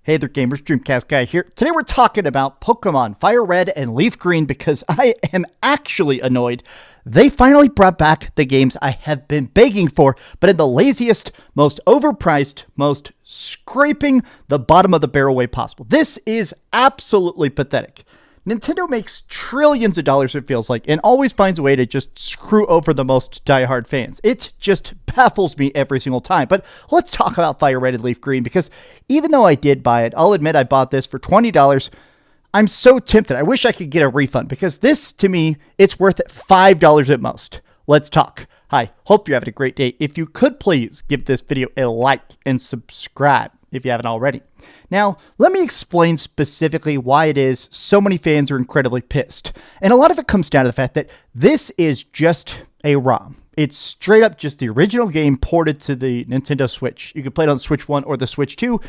Hey there gamers, DreamcastGuy here. Today we're talking about Pokemon Fire Red and Leaf Green because I am actually annoyed. They finally brought back the games I have been begging for, but in the laziest, most overpriced, most scraping the bottom of the barrel way possible. This is absolutely pathetic. Nintendo makes trillions of dollars, it feels like, and always finds a way to just screw over the most diehard fans. It just baffles me every single time. But let's talk about Fire Red and Leaf Green, because even though I did buy it, I'll admit I bought this for $20. I'm so tempted. I wish I could get a refund, because this, to me, it's worth $5 at most. Let's talk. Hi, hope you're having a great day. If you could please give this video a like and subscribe if you haven't already. Now, let me explain specifically why it is so many fans are incredibly pissed. And a lot of it comes down to the fact that this is just a ROM. It's straight up just the original game ported to the Nintendo Switch. You can play it on Switch 1 or the Switch 2.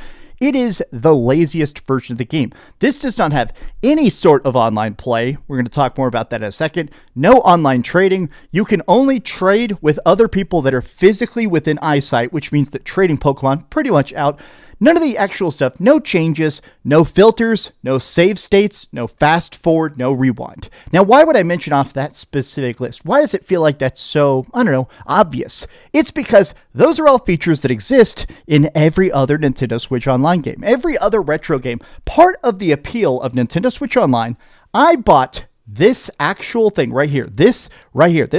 It is the laziest version of the game. This does not have any sort of online play. We're going to talk more about that in a second. No online trading. You can only trade with other people that are physically within eyesight, which means that trading Pokemon pretty much out. None of the actual stuff, no changes, no filters, no save states, no fast forward, no rewind. Now, why would I mention off that specific list? Why does it feel like that's so, I don't know, obvious? It's because those are all features that exist in every other Nintendo Switch Online game, every other retro game. Part of the appeal of Nintendo Switch Online, I bought this actual thing right here, this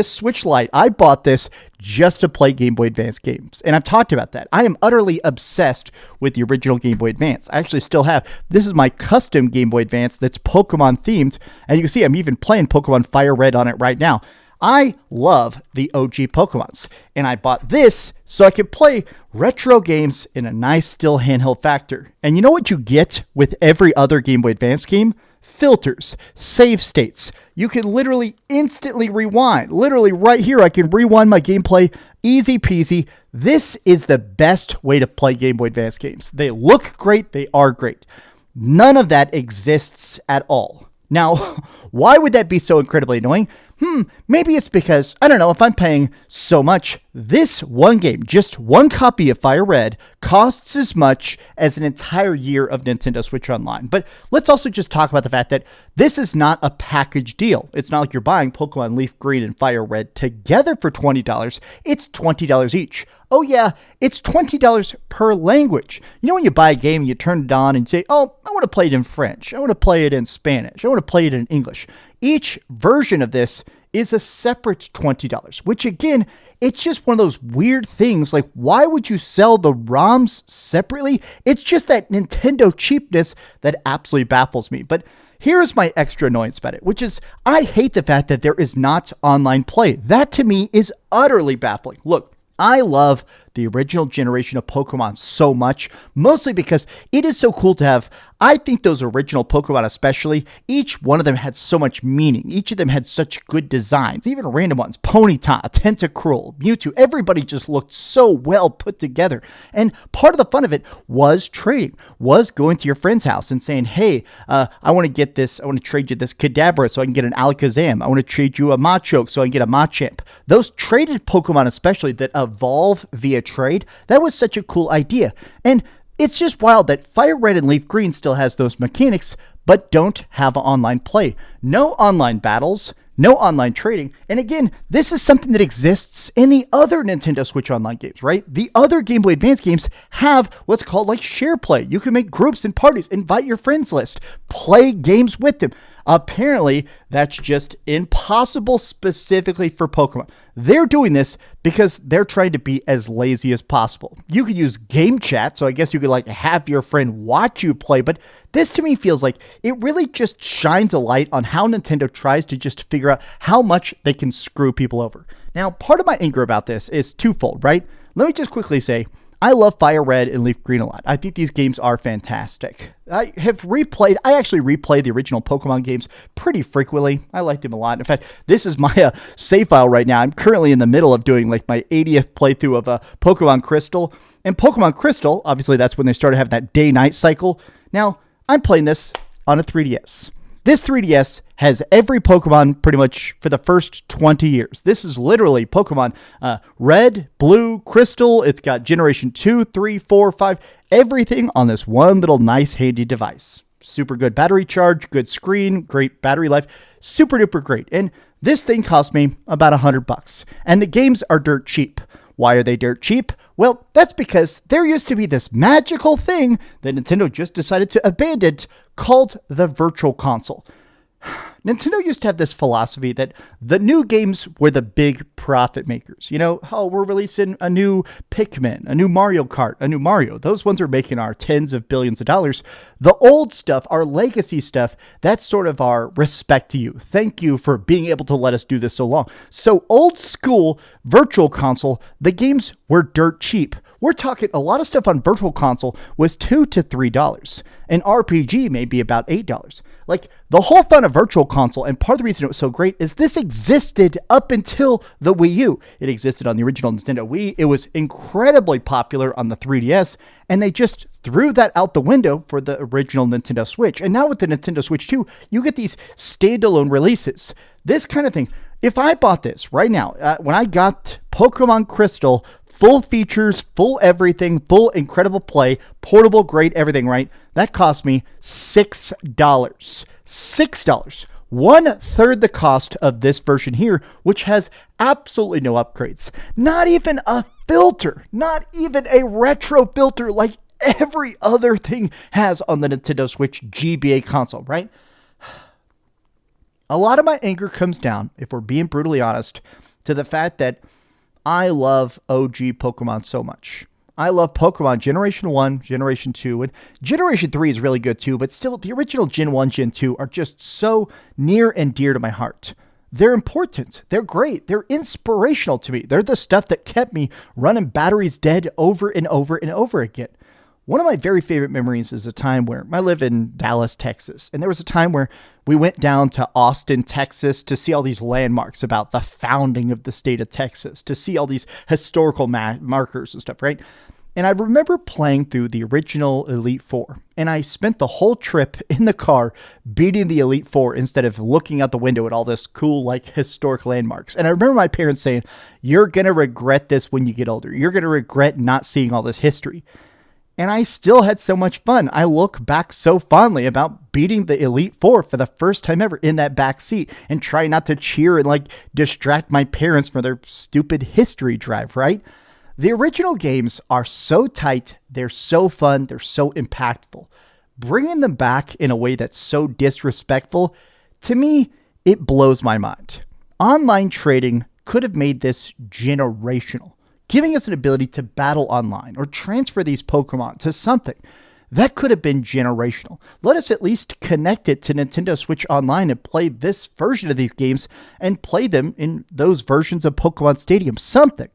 Switch Lite. I bought this just to play Game Boy Advance games. And I've talked about that. I am utterly obsessed with the original Game Boy Advance. I actually still have. This is my custom Game Boy Advance that's Pokemon themed. And you can see I'm even playing Pokemon Fire Red on it right now. I love the OG Pokemons. And I bought this so I could play retro games in a nice still handheld factor. And you know what you get with every other Game Boy Advance game? Filters, save states. You can literally instantly rewind. Literally right here, I can rewind my gameplay. Easy peasy. This is the best way to play Game Boy Advance games. They look great. They are great. None of that exists at all. Now, why would that be so incredibly annoying? Maybe it's because, I don't know, if I'm paying so much, this one game, just one copy of Fire Red, costs as much as an entire year of Nintendo Switch Online. But let's also just talk about the fact that this is not a package deal. It's not like you're buying Pokemon Leaf Green and Fire Red together for $20. It's $20 each. Oh yeah, it's $20 per language. You know when you buy a game and you turn it on and say, oh, I want to play it in French. I want to play it in Spanish. I want to play it in English. Each version of this is a separate $20, which again, it's just one of those weird things. Like, why would you sell the ROMs separately? It's just that Nintendo cheapness that absolutely baffles me. But here's my extra annoyance about it, which is I hate the fact that there is not online play. That to me is utterly baffling. Look, I love the original generation of Pokemon so much, mostly because it is so cool to have. I think those original Pokemon especially, each one of them had so much meaning. Each of them had such good designs, even random ones. Ponyta, Tentacruel, Mewtwo, everybody just looked so well put together. And part of the fun of it was trading, was going to your friend's house and saying, hey, I want to get this, I want to trade you this Kadabra so I can get an Alakazam. I want to trade you a Machoke so I can get a Machamp. Those traded Pokemon especially that evolve via trade, that was such a cool idea. And it's just wild that Fire Red and Leaf Green still has those mechanics, but don't have online play. No online battles, no online trading. And again, this is something that exists in the other Nintendo Switch Online games, right? The other Game Boy Advance games have what's called like share play. You can make groups and parties, invite your friends list, play games with them. Apparently, that's just impossible specifically for Pokemon. They're doing this because they're trying to be as lazy as possible. You could use game chat, so I guess you could like have your friend watch you play, but this to me feels like it really just shines a light on how Nintendo tries to just figure out how much they can screw people over. Now, part of my anger about this is twofold, right? Let me just quickly say, I love Fire Red and Leaf Green a lot. I think these games are fantastic. I actually replay the original Pokemon games pretty frequently. I like them a lot. In fact, this is my save file right now. I'm currently in the middle of doing like my 80th playthrough of Pokemon Crystal. And Pokemon Crystal, obviously that's when they started having that day-night cycle. Now, I'm playing this on a 3DS. This 3DS has every Pokemon pretty much for the first 20 years. This is literally Pokemon Red, Blue, Crystal. It's got Generation 2, 3, 4, 5. everything on this one little nice handy device. Super good battery charge, good screen, great battery life, super duper great. And this thing cost me about $100. And the games are dirt cheap. Why are they dirt cheap? Well, that's because there used to be this magical thing that Nintendo just decided to abandon called the Virtual Console. Nintendo used to have this philosophy that the new games were the big profit makers. You know, oh, we're releasing a new Pikmin, a new Mario Kart, a new Mario. Those ones are making our tens of billions of dollars. The old stuff, our legacy stuff, that's sort of our respect to you. Thank you for being able to let us do this so long. So old school Virtual Console, the games were dirt cheap. We're talking a lot of stuff on Virtual Console was $2 to $3. An RPG may be about $8. Like, the whole fun of Virtual Console, and part of the reason it was so great, is this existed up until the Wii U. It existed on the original Nintendo Wii. It was incredibly popular on the 3DS, and they just threw that out the window for the original Nintendo Switch. And now with the Nintendo Switch 2, you get these standalone releases. This kind of thing. If I bought this right now, when I got Pokemon Crystal, full features, full everything, full incredible play, portable, great, everything, right? That cost me $6. $6. 1/3 the cost of this version here, which has absolutely no upgrades. Not even a filter, not even a retro filter like every other thing has on the Nintendo Switch GBA console, right? A lot of my anger comes down, if we're being brutally honest, to the fact that I love OG Pokemon so much. I love Pokemon Generation 1, Generation 2, and Generation 3 is really good too, but still, the original Gen 1, Gen 2 are just so near and dear to my heart. They're important. They're great. They're inspirational to me. They're the stuff that kept me running batteries dead over and over and over again. One of my very favorite memories is a time where I live in Dallas, Texas, and there was a time where we went down to Austin, Texas to see all these landmarks about the founding of the state of Texas, to see all these historical markers and stuff, right? And I remember playing through the original Elite Four, and I spent the whole trip in the car beating the Elite Four instead of looking out the window at all this cool, like, historic landmarks. And I remember my parents saying, "You're going to regret this when you get older. You're going to regret not seeing all this history." And I still had so much fun. I look back so fondly about beating the Elite Four for the first time ever in that back seat and trying not to cheer and like distract my parents from their stupid history drive, right? The original games are so tight, they're so fun, they're so impactful. Bringing them back in a way that's so disrespectful, to me, it blows my mind. Online trading could have made this generational, giving us an ability to battle online or transfer these Pokemon to something. That could have been generational. Let us at least connect it to Nintendo Switch Online and play this version of these games and play them in those versions of Pokemon Stadium. Something.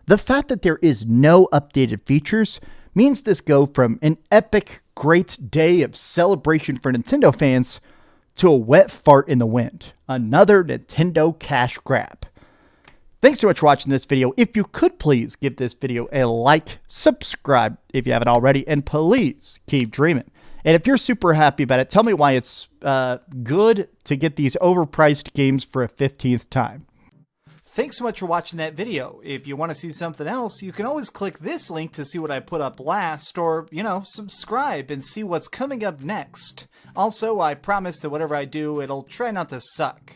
The fact that there is no updated features means this go from an epic, great day of celebration for Nintendo fans to a wet fart in the wind. Another Nintendo cash grab. Thanks so much for watching this video. If you could please give this video a like, subscribe if you haven't already, and please keep dreaming. And if you're super happy about it, tell me why it's good to get these overpriced games for a 15th time. Thanks so much for watching that video. If you want to see something else, you can always click this link to see what I put up last, or, subscribe and see what's coming up next. Also, I promise that whatever I do, it'll try not to suck.